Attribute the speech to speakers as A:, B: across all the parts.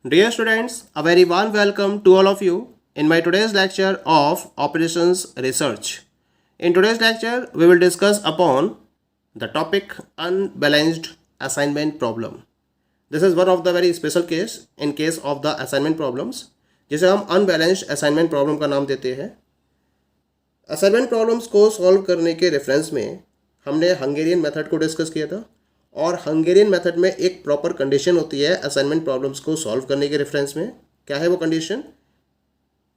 A: Dear students, a very warm welcome to all of you in my today's lecture of Operations Research. In today's lecture, we will discuss upon the topic unbalanced assignment problem. This is one of the very special case in case of the assignment problems, जिसे हम unbalanced assignment problem का नाम देते हैं. Assignment problems को solve करने के reference में हमने हंगेरियन मेथड को डिस्कस किया था और हंगेरियन मेथड में एक प्रॉपर कंडीशन होती है असाइनमेंट प्रॉब्लम्स को सॉल्व करने के रेफरेंस में. क्या है वो कंडीशन?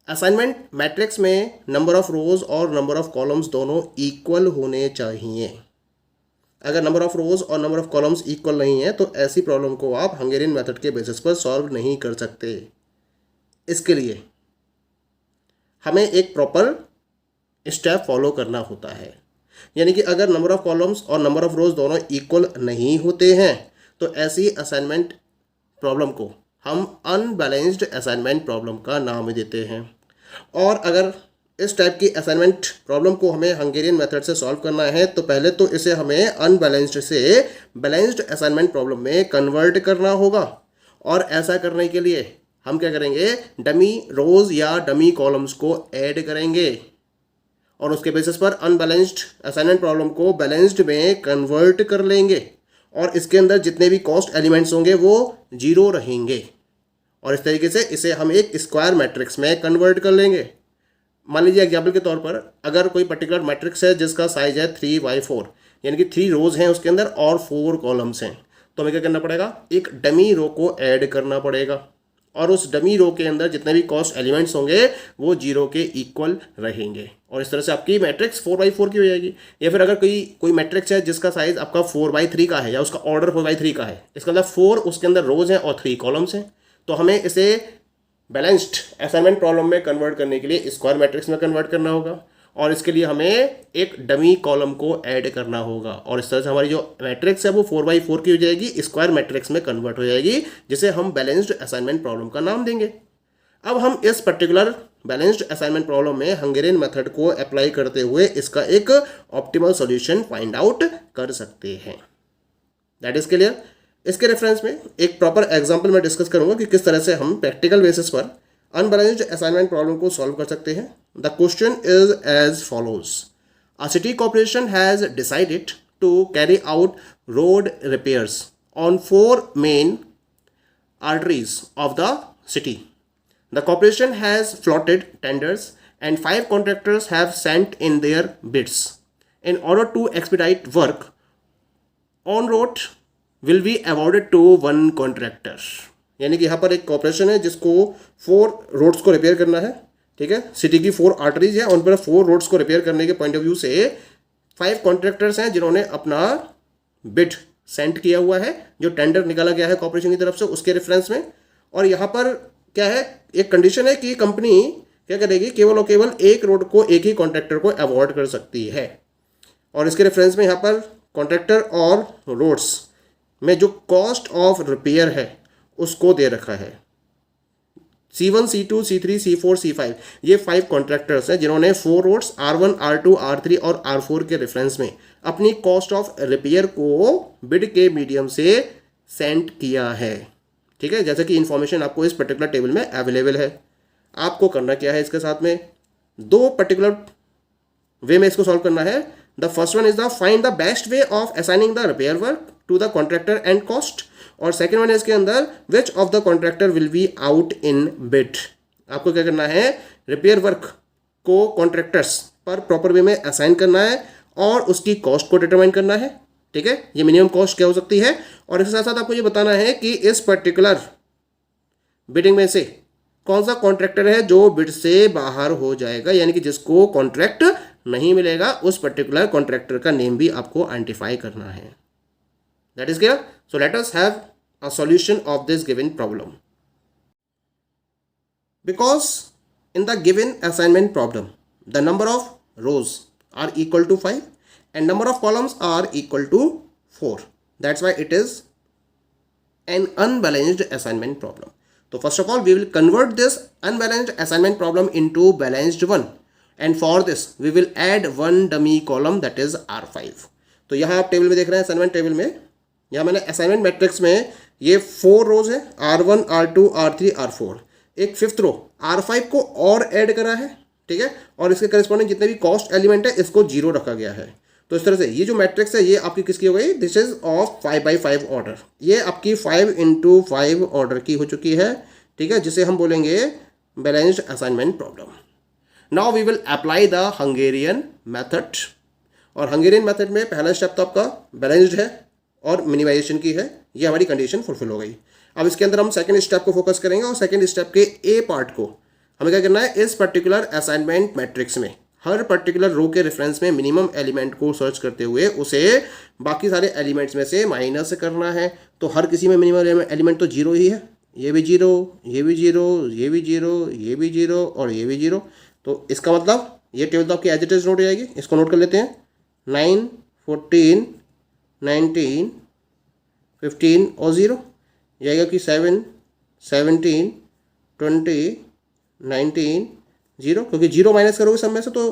A: असाइनमेंट मैट्रिक्स में नंबर ऑफ रोज और नंबर ऑफ कॉलम्स दोनों इक्वल होने चाहिए. अगर नंबर ऑफ रोज और नंबर ऑफ कॉलम्स इक्वल नहीं है तो ऐसी प्रॉब्लम को आप हंगेरियन मेथड के बेसिस पर सॉल्व नहीं कर सकते. इसके लिए हमें एक प्रॉपर स्टेप फॉलो करना होता है. यानी कि अगर नंबर ऑफ कॉलम्स और नंबर ऑफ रोज दोनों इक्वल नहीं होते हैं तो ऐसी असाइनमेंट प्रॉब्लम को हम अनबैलेंस्ड असाइनमेंट प्रॉब्लम का नाम देते हैं. और अगर इस टाइप की असाइनमेंट प्रॉब्लम को हमें हंगेरियन मेथड से सॉल्व करना है तो पहले तो इसे हमें अनबैलेंस्ड से बैलेंस्ड असाइनमेंट प्रॉब्लम में कन्वर्ट करना होगा. और ऐसा करने के लिए हम क्या करेंगे, डमी रोज या डमी कॉलम्स को ऐड करेंगे और उसके बेसिस पर अनबैलेंस्ड असाइनमेंट प्रॉब्लम को बैलेंस्ड में कन्वर्ट कर लेंगे और इसके अंदर जितने भी कॉस्ट एलिमेंट्स होंगे वो जीरो रहेंगे. और इस तरीके से इसे हम एक स्क्वायर मैट्रिक्स में कन्वर्ट कर लेंगे. मान लीजिए एग्जाम्पल के तौर पर अगर कोई पर्टिकुलर मैट्रिक्स है जिसका साइज है 3×4 यानी कि 3 रोज हैं उसके अंदर और 4 कॉलम्स हैं, तो हमें क्या करना पड़ेगा, एक डमी रो को ऐड करना पड़ेगा और उस डमी रो के अंदर जितने भी कॉस्ट एलिमेंट्स होंगे वो जीरो के इक्वल रहेंगे. और इस तरह से आपकी मैट्रिक्स 4×4 की हो जाएगी. या फिर अगर कोई मैट्रिक्स है जिसका साइज आपका 4×3 का है या उसका ऑर्डर 4×3 का है, इसके अंदर 4 उसके अंदर रोज हैं और 3 कॉलम्स हैं, तो हमें इसे बैलेंस्ड असाइनमेंट प्रॉब्लम में कन्वर्ट करने के लिए स्क्वायर मैट्रिक्स में कन्वर्ट करना होगा और इसके लिए हमें एक डमी कॉलम को ऐड करना होगा. और इस तरह से हमारी जो मैट्रिक्स है वो 4×4 की हो जाएगी, स्क्वायर मैट्रिक्स में कन्वर्ट हो जाएगी, जिसे हम बैलेंस्ड असाइनमेंट प्रॉब्लम का नाम देंगे. अब हम इस पर्टिकुलर बैलेंस्ड असाइनमेंट प्रॉब्लम में हंगेरियन मेथड को अप्लाई करते हुए इसका एक ऑप्टिमल सॉल्यूशन फाइंड आउट कर सकते हैं. That is clear. इसके रेफरेंस में एक प्रॉपर एग्जांपल मैं डिस्कस करूंगा कि किस तरह से हम प्रैक्टिकल बेसिस पर अनबैलेंस्ड असाइनमेंट प्रॉब्लम को सॉल्व कर सकते हैं. The question is as follows. A city corporation has decided to carry out road repairs on 4 main arteries of the city. The corporation has floated tenders and 5 contractors have sent in their bids. In order to expedite work, on road will be awarded to 1 contractor. यानी कि यहाँ पर एक corporation है जिसको 4 roads को repair करना है. ठीक है, सिटी की 4 आर्टरीज है, उन पर 4 रोड्स को रिपेयर करने के पॉइंट ऑफ व्यू से 5 कॉन्ट्रैक्टर्स हैं जिन्होंने अपना बिड सेंड किया हुआ है, जो टेंडर निकाला गया है कॉर्पोरेशन की तरफ से उसके रेफरेंस में. और यहाँ पर क्या है, एक कंडीशन है कि कंपनी क्या करेगी, केवल और केवल एक रोड को एक ही कॉन्ट्रैक्टर को अवॉर्ड कर सकती है. और इसके रेफरेंस में यहाँ पर कॉन्ट्रैक्टर और रोड्स में जो कॉस्ट ऑफ रिपेयर है उसको दे रखा है. C1, C2, C3, C4, C5 ये 5 कॉन्ट्रैक्टर्स हैं जिन्होंने 4 रोड्स R1, R2, R3 और R4 के रेफरेंस में अपनी कॉस्ट ऑफ रिपेयर को बिड के मीडियम से सेंड किया है. ठीक है, जैसे कि इंफॉर्मेशन आपको इस पर्टिकुलर टेबल में अवेलेबल है. आपको करना क्या है, इसके साथ में 2 पर्टिकुलर वे में इसको सॉल्व करना है. The first one is the find the best way of assigning the repair work to the contractor and cost. और सेकेंड वन है इसके अंदर which of the contractor will be out in bid. आपको क्या करना है, रिपेयर वर्क को contractors पर प्रॉपर वे में असाइन करना है और उसकी कॉस्ट को डिटरमाइन करना है. ठीक है, ये मिनिमम कॉस्ट क्या हो सकती है. और इसके साथ साथ आपको ये बताना है कि इस पर्टिकुलर बिडिंग में से कौन सा कॉन्ट्रैक्टर है जो बिड से बाहर हो जाएगा, यानी कि जिसको कॉन्ट्रैक्ट नहीं मिलेगा, उस पर्टिकुलर कॉन्ट्रैक्टर का नेम भी आपको आइडेंटिफाई करना है. That is clear. So let us have a solution of this given problem. Because in the given assignment problem, the number of rows are equal to 5 and number of columns are equal to 4. That's why it is an unbalanced assignment problem. So first of all, we will convert this unbalanced assignment problem into balanced one. And for this, we will add one dummy column, that is R5. तो यहाँ आप table में देख रहे हैं, assignment table में यहाँ मैंने असाइनमेंट मैट्रिक्स में ये 4 रोज है, R1 R2 R3 R4, एक फिफ्थ रो R5 को और ऐड करा है, ठीक है, और इसके करस्पॉन्डिंग जितने भी कॉस्ट एलिमेंट है इसको 0 रखा गया है। तो इस तरह से ये जो मैट्रिक्स है ये आपकी किसकी हो गई, this is of 5x5 order, ये आपकी 5 × 5 ऑर्डर की हो चुकी है, ठीक है, जिसे हम बोलेंगे balanced assignment problem. Now we will apply the Hungarian method, और हंगेरियन मेथड में पहला स्टेप तो आपका बैलेंस्ड है और मिनिमाइजेशन की है, ये हमारी कंडीशन फुलफिल हो गई। अब इसके अंदर हम सेकंड स्टेप को फोकस करेंगे, और सेकंड स्टेप के ए पार्ट को हमें क्या करना है, इस पर्टिकुलर असाइनमेंट मैट्रिक्स में हर पर्टिकुलर रो के रेफरेंस में मिनिमम एलिमेंट को सर्च करते हुए उसे बाकी सारे एलिमेंट्स में से माइनस करना है। तो हर किसी में मिनिमम एलिमेंट तो 0 ही है, ये भी 0, ये भी 0, ये भी 0, ये भी 0 और ये भी 0। तो इसका मतलब ये टेबल तो आपकी एज इट इज नोट हो जाएगी, इसको नोट कर लेते हैं। 9, 14, 19, 15 और 0, ये आएगा कि 7, 17, 20, 19, 0, क्योंकि 0 माइनस करोगे सब में से तो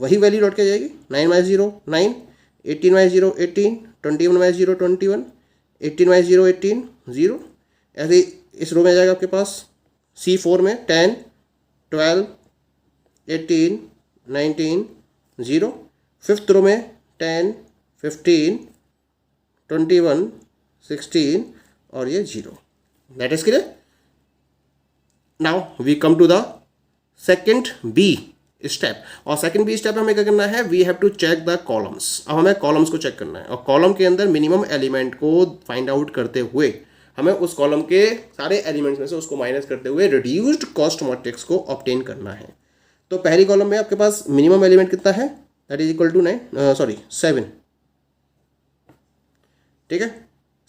A: वही वैल्यू लौट के जाएगी। 9 - 0 9, 18 - 0 18, 21 - 0 21, 18 - 0 18 0। ऐसे इस रो में आ जाएगा आपके पास C4 में 10, 12, 18, 19 0। फिफ्थ रो में 10, 15, 21, 16 और ये 0। That is clear. Now we come to the second B step, और सेकेंड बी स्टेप में हमें क्या करना है, we have to check the columns. अब हमें कॉलम्स को चेक करना है, और कॉलम के अंदर मिनिमम एलिमेंट को फाइंड आउट करते हुए हमें उस कॉलम के सारे एलिमेंट्स में से उसको माइनस करते हुए रिड्यूस्ड कॉस्ट मैट्रिक्स को ऑब्टेन करना है। तो पहली कॉलम में आपके पास मिनिमम एलिमेंट कितना है, दैट इज इक्वल टू 7, ठीक है।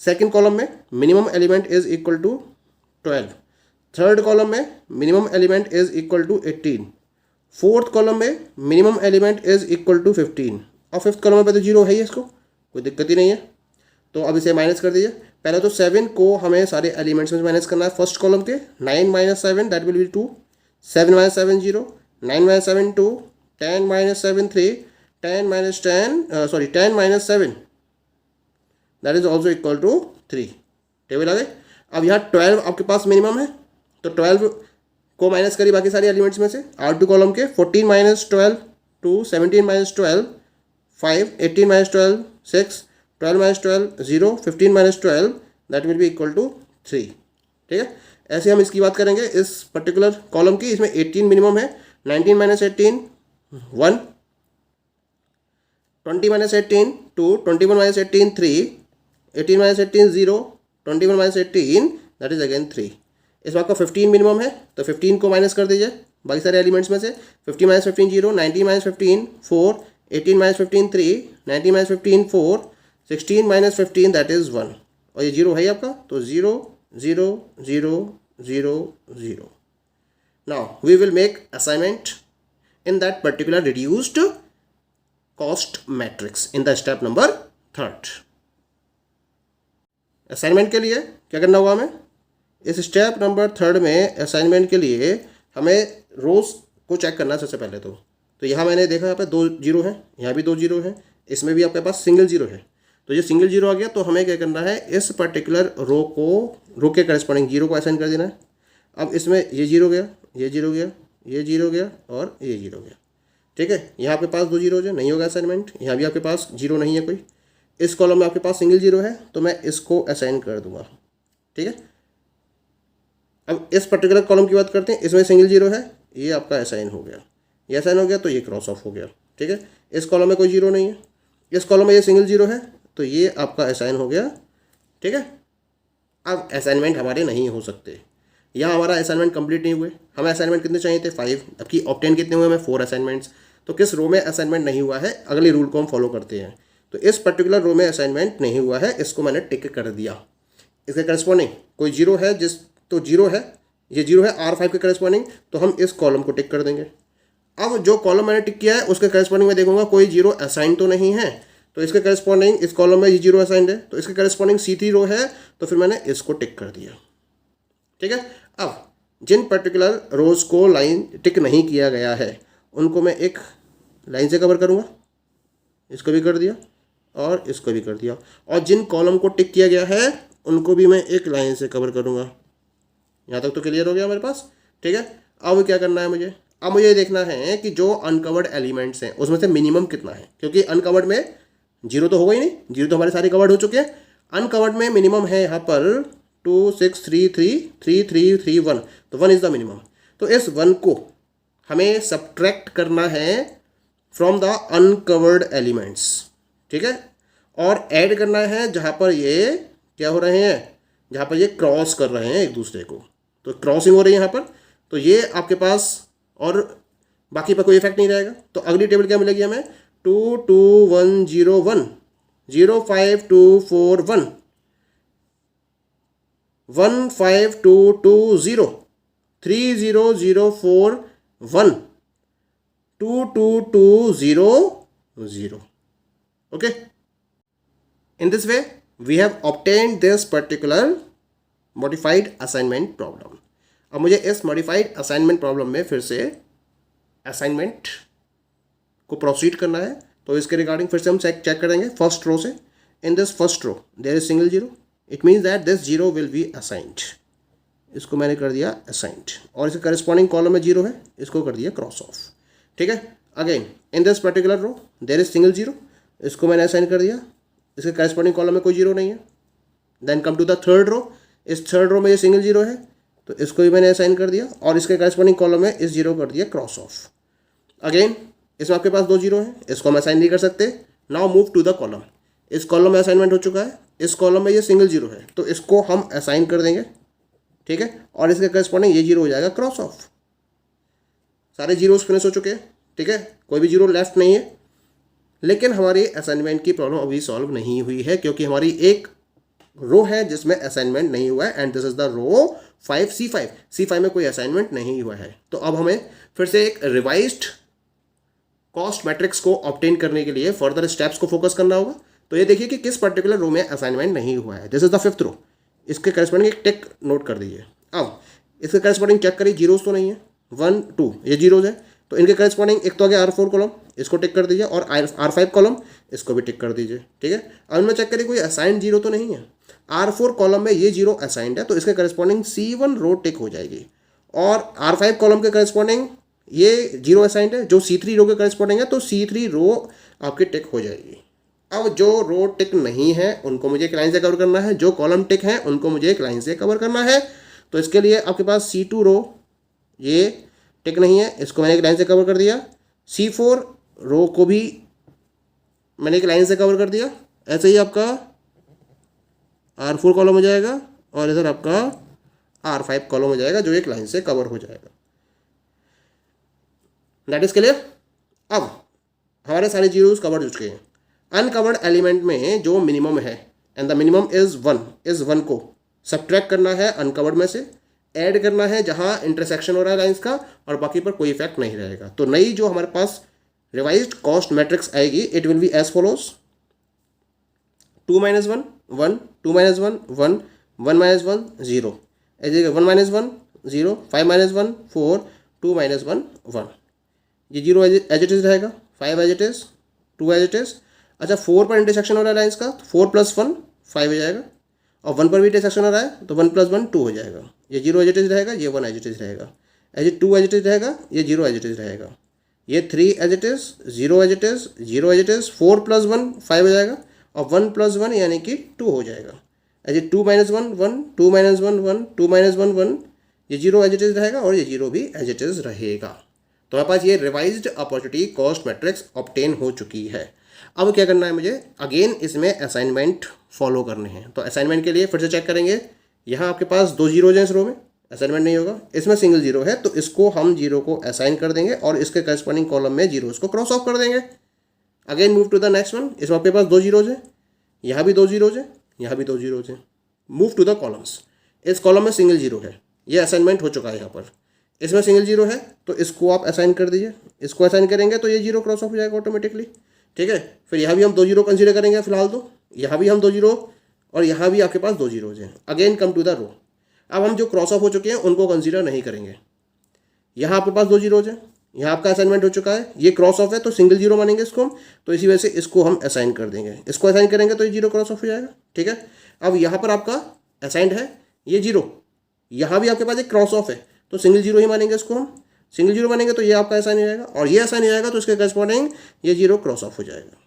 A: सेकेंड कॉलम में minimum element is equal to 12। Third column में minimum element is equal to 18। Fourth column में minimum element is equal to 15, और फिफ्थ कॉलम में तो 0 है ही, इसको कोई दिक्कत ही नहीं है। तो अब इसे माइनस कर दीजिए। पहले तो 7 को हमें सारे एलिमेंट्स में माइनस करना है फर्स्ट कॉलम के। 9 - 7 that will B 2, 7 - 7 0, 9 - 7 2, 10 - 7 3, 10 - 7 that is also equal to 3। Table आ गए। अब यहाँ 12 आपके पास मिनिमम है, तो 12 को माइनस करिए बाकी सारे एलिमेंट्स में से। R2 कॉलम के 14 - 12 2, 17 - 12 5, 18 - 12 6, 12 - 12 0, 15 - 12 that will be equal to 3, ठीक है। ऐसे हम इसकी बात करेंगे इस पर्टिकुलर कॉलम की। इसमें 18 मिनिमम है, 19 - 18 1, 20 - 18 2, 21 - 18 3, 18 - 18 0, 21 - 18 दैट इज अगेन 3। इस बात का 15 मिनिमम है, तो 15 को माइनस कर दीजिए बाकी सारे एलिमेंट्स में से। 15 - 15 0, 19 - 15 4, 18 - 15 3, 19 - 15 4, 16 - 15 दैट इज 1, और ये 0 है आपका, तो 0 0 0 0 0। Now we will make assignment in that particular reduced cost matrix in the step number 3rd। Assignment के लिए क्या करना होगा हमें, इस स्टेप नंबर 3rd में असाइनमेंट के लिए हमें रोज को चेक करना है सबसे पहले। तो यहाँ मैंने देखा यहाँ पे 2 0 हैं, यहाँ भी 2 0 हैं, इसमें भी आपके पास सिंगल 0 है। तो ये सिंगल 0 आ गया, तो हमें क्या करना है, इस पर्टिकुलर रो के करस्पॉन्डिंग 0 को असाइन कर देना है। अब इसमें ये 0 गया, ये 0 गया, ये 0 गया और ये 0 गया, ठीक है। यहाँ आपके पास 2 0 नहीं होगा असाइनमेंट, यहाँ भी आपके पास 0 नहीं है कोई। इस कॉलम में आपके पास सिंगल 0 है, तो मैं इसको असाइन कर दूंगा, ठीक है। अब इस पर्टिकुलर कॉलम की बात करते हैं, इसमें सिंगल 0 है, ये आपका असाइन हो गया, ये असाइन हो गया, तो ये क्रॉस ऑफ हो गया, ठीक है। इस कॉलम में कोई 0 नहीं है, इस कॉलम में ये सिंगल 0 है, तो ये आपका असाइन हो गया, ठीक है। अब असाइनमेंट हमारे नहीं हो सकते, यहाँ हमारा असाइनमेंट कंप्लीट नहीं हुए। हमें असाइनमेंट कितने चाहिए थे, 5, अब की ऑब्टेन कितने हुए हमें, 4 असाइनमेंट्स। तो किस रो में असाइनमेंट नहीं हुआ है, अगले रूल को हम फॉलो करते हैं। तो इस पर्टिकुलर रो में असाइनमेंट नहीं हुआ है, इसको मैंने टिक कर दिया। इसके करस्पॉन्डिंग कोई 0 है, तो 0 है, ये 0 है R5 के करस्पॉन्डिंग, तो हम इस कॉलम को टिक कर देंगे। अब जो कॉलम मैंने टिक किया है उसके करस्पॉन्डिंग में देखूंगा कोई 0 असाइन तो नहीं है, तो इसके करस्पॉन्डिंग इस कॉलम में ये 0 असाइंड है, तो इसके करस्पॉन्डिंग C3 रो है, तो फिर मैंने इसको टिक कर दिया, ठीक है। अब जिन पर्टिकुलर रोज को लाइन टिक नहीं किया गया है उनको मैं एक लाइन से कवर करूँगा, इसको भी कर दिया और इसको भी कर दिया। और जिन कॉलम को टिक किया गया है उनको भी मैं एक लाइन से कवर करूँगा। यहाँ तक तो क्लियर हो गया मेरे पास, ठीक है। अब क्या करना है मुझे, अब मुझे देखना है कि जो अनकवर्ड एलिमेंट्स हैं उसमें से मिनिमम कितना है, क्योंकि अनकवर्ड में जीरो तो होगा ही नहीं, जीरो तो हमारे सारे कवर्ड हो चुके हैं। अनकवर्ड में मिनिमम है यहाँ पर 2 6 3 3 3 3 3 1, तो 1 इज़ द मिनिमम। तो इस 1 को हमें सब्ट्रैक्ट करना है फ्रॉम द अनकवर्ड एलिमेंट्स, ठीक है, और ऐड करना है जहाँ पर ये क्या हो रहे हैं, जहाँ पर ये क्रॉस कर रहे हैं एक दूसरे को, तो क्रॉसिंग हो रही है यहाँ पर, तो ये आपके पास, और बाकी पर कोई इफेक्ट नहीं रहेगा। तो अगली टेबल क्या मिलेगी हमें, 2 2 1 0 1 0 5 2 4 1 1 5 2 2 0 3 0 0 4 1 2 2 2 0 0। Okay, in this way we have obtained this particular modified assignment problem। अब मुझे इस modified assignment problem में फिर से असाइनमेंट को प्रोसीड करना है, तो इसके रिगार्डिंग फिर से हम चेक करेंगे फर्स्ट रो से। In this first row there is single zero, it means that this zero will be assigned. इसको मैंने कर दिया असाइंड, और इसके करस्पॉन्डिंग कॉलम में जीरो है, इसको कर दिया क्रॉस ऑफ, ठीक है। Again in this particular row there is single zero, इसको मैंने असाइन कर दिया, इसके करस्पॉन्डिंग कॉलम में कोई जीरो नहीं है। Then come to the third row, इस थर्ड रो में ये सिंगल जीरो है, तो इसको भी मैंने असाइन कर दिया, और इसके करस्पॉन्डिंग कॉलम में इस जीरो कर दिया क्रॉस ऑफ। अगेन इसमें आपके पास दो जीरो है, इसको हम असाइन नहीं कर सकते। Now move to the column, इस कॉलम में असाइनमेंट हो चुका है, इस कॉलम में ये सिंगल जीरो है, तो इसको हम असाइन कर देंगे, ठीक है, और इसके करस्पॉन्डिंग ये जीरो हो जाएगा क्रॉस ऑफ। सारे जीरोस फिनिश हो चुके हैं, ठीक है, कोई भी जीरो लेफ्ट नहीं है। लेकिन हमारी असाइनमेंट की प्रॉब्लम अभी सॉल्व नहीं हुई है, क्योंकि हमारी एक रो है जिसमें असाइनमेंट नहीं हुआ है, and this is the row 5C5। C5 में कोई असाइनमेंट नहीं हुआ है। तो अब हमें फिर से एक रिवाइज्ड कॉस्ट मैट्रिक्स को ऑब्टेन करने के लिए फर्दर स्टेप्स को फोकस करना होगा। तो ये देखिए कि किस पर्टिकुलर रो में असाइनमेंट नहीं हुआ है। This is the fifth row, इसके करस्पॉन्डिंग एक टिक नोट कर दीजिए। अब इसके करस्पॉन्डिंग चेक करिए, जीरोस तो नहीं है, 1 2 ये जीरोज है, तो इनके करस्पॉन्डिंग एक तो आ गया R4 कॉलम, इसको टिक कर दीजिए, और R5 कॉलम इसको भी टिक कर दीजिए, ठीक है। अब इनमें चेक करिए कोई असाइंड जीरो तो नहीं है। R4 कॉलम में ये जीरो असाइंड है, तो इसके करस्पॉन्डिंग C1 रो टिक हो जाएगी, और R5 कॉलम के करस्पॉन्डिंग ये जीरो असाइंड है, जो C3 रो के करस्पॉन्डिंग है, तो C3 रो आपकी टिक हो जाएगी। अब जो रो टिक नहीं है उनको मुझे एक लाइन से कवर करना है, जो कॉलम टिक है उनको मुझे एक लाइन से कवर करना है। तो इसके लिए आपके पास C2 रो ये टिक नहीं है, इसको मैंने एक लाइन से कवर कर दिया। C4 रो को भी मैंने एक लाइन से कवर कर दिया। ऐसे ही आपका R4 कॉलम हो जाएगा, और इधर आपका R5 कॉलम हो जाएगा, जो एक लाइन से कवर हो जाएगा। That is clear. अब हमारे सारे जीरोस कवर हो चुके हैं। अनकवर्ड एलिमेंट में जो मिनिमम है, एंड द मिनिमम इज 1, इस 1 को सब्ट्रैक्ट करना है अनकवर्ड में से, ऐड करना है जहां इंटरसेक्शन हो रहा है लाइंस का, और बाकी पर कोई इफेक्ट नहीं रहेगा। तो नई जो हमारे पास रिवाइज्ड कॉस्ट मैट्रिक्स आएगी, it will be as follows: 2 - 1 1 2 - 1 1 1 - 1 0, 1 - 1 0, 5 - 1 4, 2 - 1 1। ये 0 एज इट इज रहेगा, 5 as it is, 2 as it is. अच्छा, 4 पर इंटरसेक्शन हो रहा है लाइंस का, 4 + 1 5 हो जाएगा, और 1 पर भी इंटरसेक्शन हो रहा है, तो 1 + 1 2 हो जाएगा। ये 0 एज इट इज रहेगा, ये 1 एज इट इज रहेगा, ये 2 एज इट इज रहेगा, ये 0 एज इट इज रहेगा, ये 3 as it is, 0 as it is, 0 as it is, 4 + 1 5 हो जाएगा, और 1 + 1 यानी कि 2 हो जाएगा। ये 2 - 1 1 2 - 1 1 2 - 1 1, ये 0 एज इट इज रहेगा, और ये 0 भी एज इट इज रहेगा। तो हमारे पास ये revised opportunity cost matrix obtain हो चुकी है। अब क्या करना है मुझे, अगेन इसमें असाइनमेंट फॉलो करने हैं। तो असाइनमेंट के लिए फिर से चेक करेंगे, यहाँ आपके पास 2 जीरोज हैं इस रो में, असाइनमेंट नहीं होगा। इसमें सिंगल जीरो है, तो इसको हम जीरो को असाइन कर देंगे, और इसके करस्पॉन्डिंग कॉलम में जीरोज को क्रॉस ऑफ कर देंगे। Again move to the next one, इसमें आपके पास 2 जीरोज हैं, यहाँ भी 2 जीरोज हैं, यहाँ भी 2 जीरोज हैं। मूव टू द कॉलम्स, इस कॉलम में सिंगल जीरो है, ये असाइनमेंट हो चुका है यहाँ पर। इसमें सिंगल जीरो है, तो इसको आप असाइन कर दीजिए, इसको असाइन करेंगे तो ये जीरो क्रॉस ऑफ हो जाएगा ऑटोमेटिकली, ठीक है। फिर यहाँ भी हम 2 जीरो कंसीडर करेंगे फिलहाल, तो यहाँ भी हम 2 जीरो, और यहाँ भी आपके पास 2 जीरोज हैं। Again come to the row, अब हम जो क्रॉस ऑफ हो चुके हैं उनको कंसीडर नहीं करेंगे। यहाँ आपके पास 2 जीरोज हैं, यहाँ आपका असाइनमेंट हो चुका है, ये क्रॉस ऑफ है तो सिंगल जीरो मानेंगे इसको हम, तो इसी वजह से इसको हम असाइन कर देंगे। इसको असाइन करेंगे तो ये जीरो क्रॉस ऑफ हो जाएगा, ठीक है। अब यहाँ पर आपका असाइंड है, ये जीरो, यहाँ भी आपके पास एक क्रॉस ऑफ है, तो सिंगल जीरो ही मानेंगे इसको हम। सिंगल जीरो मानेंगे तो ये आपका असाइन हो जाएगा, और ये असाइन हो जाएगा तो इसके करस्पॉन्डिंग ये जीरो क्रॉस ऑफ हो जाएगा।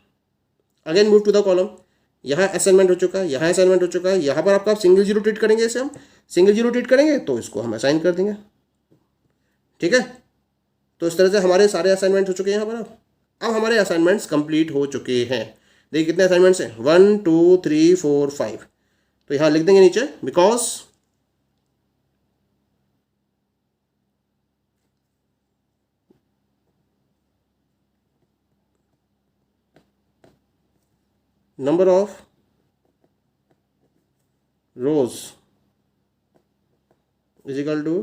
A: Again move to the column, यहाँ असाइनमेंट हो चुका है, यहाँ असाइनमेंट हो चुका है, यहाँ पर आपका सिंगल जीरो ट्रीट करेंगे, इसे हम सिंगल जीरो ट्रीट करेंगे तो इसको हम असाइन कर देंगे। ठीक है, तो इस तरह से हमारे सारे असाइनमेंट हो चुके हैं यहाँ पर। अब हमारे असाइनमेंट्स कंप्लीट हो चुके हैं। देखिए कितने असाइनमेंट्स हैं, 1 2 3 4 5। तो यहाँ लिख देंगे नीचे because number of rows is equal to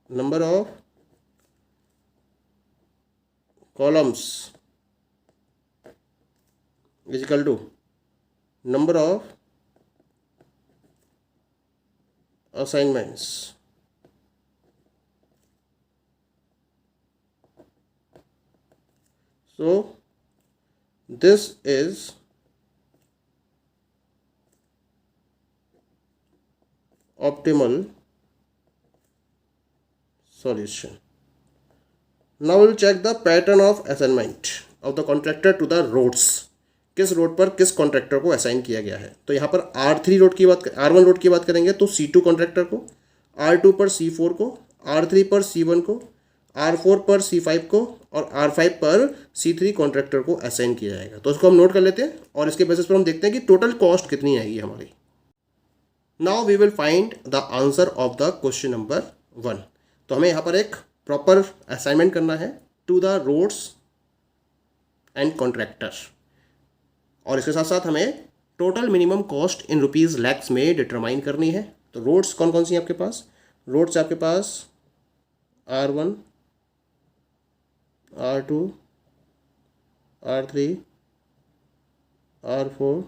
A: number of columns is equal to number of assignments. So this is optimal solution. Now we will check the pattern of assignment of the contractor to the roads. किस road पर किस contractor को assign किया गया है। तो यहाँ पर R3 रोड की बात R1 रोड की बात करेंगे तो C2 कॉन्ट्रैक्टर को, R2 पर C4 को, R3 पर C1 को, R4 पर C5 को और R5 पर C3 कॉन्ट्रैक्टर को असाइन किया जाएगा। तो इसको हम नोट कर लेते हैं और इसके बेसिस पर हम देखते हैं कि टोटल कॉस्ट कितनी आएगी हमारी। Now we will find the answer of the question number 1। तो हमें यहाँ पर एक प्रॉपर असाइनमेंट करना है to the roads and contractor, और इसके साथ साथ हमें total minimum cost in rupees lakhs में डिटरमाइन करनी है। तो रोड्स कौन कौन सी हैं आपके पास, रोड्स आपके पास R1 R2 R3 R4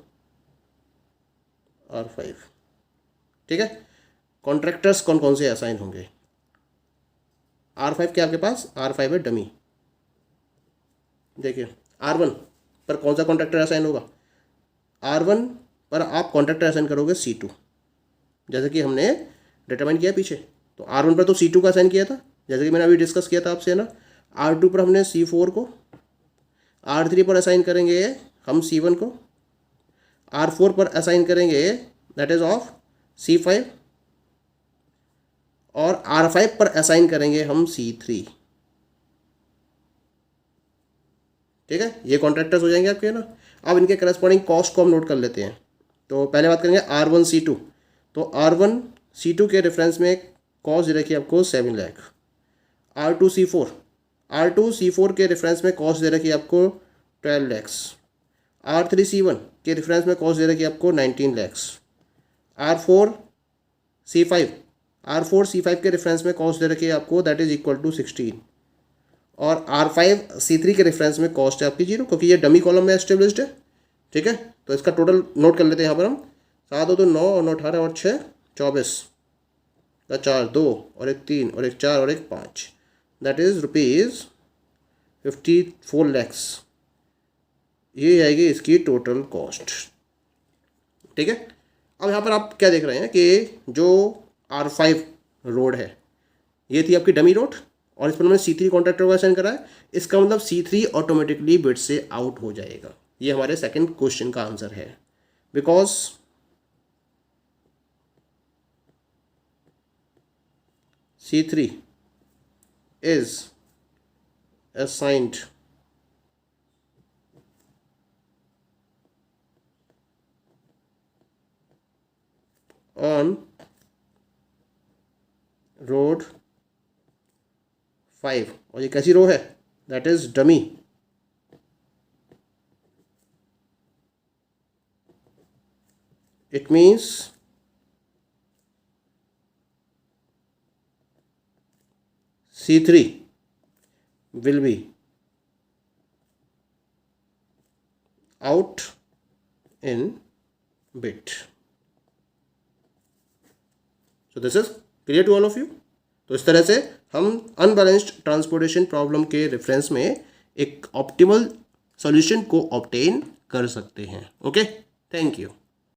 A: R5। ठीक है, कॉन्ट्रैक्टर्स कौन कौन से असाइन होंगे। R5 क्या आपके पास, R5 है डमी। देखिए R1 पर कौन सा कॉन्ट्रैक्टर असाइन होगा, R1 पर आप कॉन्ट्रैक्टर असाइन करोगे C2, जैसे कि हमने डिटरमाइन किया पीछे। तो R1 पर तो C2 का असाइन किया था, जैसे कि मैंने अभी डिस्कस किया था आपसे, है ना। R2 पर हमने C4 को, R3 पर असाइन करेंगे हम C1 को, R4 पर असाइन करेंगे दैट इज ऑफ C5, और R5 पर असाइन करेंगे हम C3। ठीक है, ये कॉन्ट्रैक्टर्स हो जाएंगे आपके, है ना। अब इनके करस्पॉन्डिंग कॉस्ट को हम नोट कर लेते हैं। तो पहले बात करेंगे R1 C2। तो R1 C2 के रेफरेंस में कॉस्ट दे रखी है आपको 7 लाख। R2 C4 के रेफरेंस में कॉस्ट दे रखी है आपको 12 लैक्स। R3 C1 के रेफरेंस में कॉस्ट दे रखी है आपको 19 लैक्स। R4 C5 के रेफरेंस में कॉस्ट दे रखी है आपको दैट इज इक्वल टू 16, और R5 C3 के रेफरेंस में कॉस्ट है आपकी 0, क्योंकि ये डमी कॉलम में एस्टेब्लिश्ड है। ठीक है, तो इसका टोटल नोट कर लेते हैं यहाँ पर हम। 7 2 9 और 9 18 और 6 24 का 4 2 और 1 3 और 1 4 और 1 5, दैट इज रुपीज़ 54 लैक्स। ये आएगी इसकी टोटल कॉस्ट। ठीक है, अब यहाँ पर आप क्या देख रहे हैं कि जो R5 रोड है ये थी आपकी डमी रोड, और इस पर मैंने C3 कॉन्ट्रैक्टर को असाइन करा है। इसका मतलब C3 ऑटोमेटिकली बिड से आउट हो जाएगा। ये हमारे सेकंड क्वेश्चन का आंसर है, because C3 is assigned on road 5, और ये कैसी रो है, that is dummy. It means C3 will be out in bid. So this is clear to all of you. तो इस तरह से हम अनबैलेंस्ड ट्रांसपोर्टेशन प्रॉब्लम के रेफरेंस में एक ऑप्टिमल सॉल्यूशन को ऑब्टेन कर सकते हैं। Okay, thank you.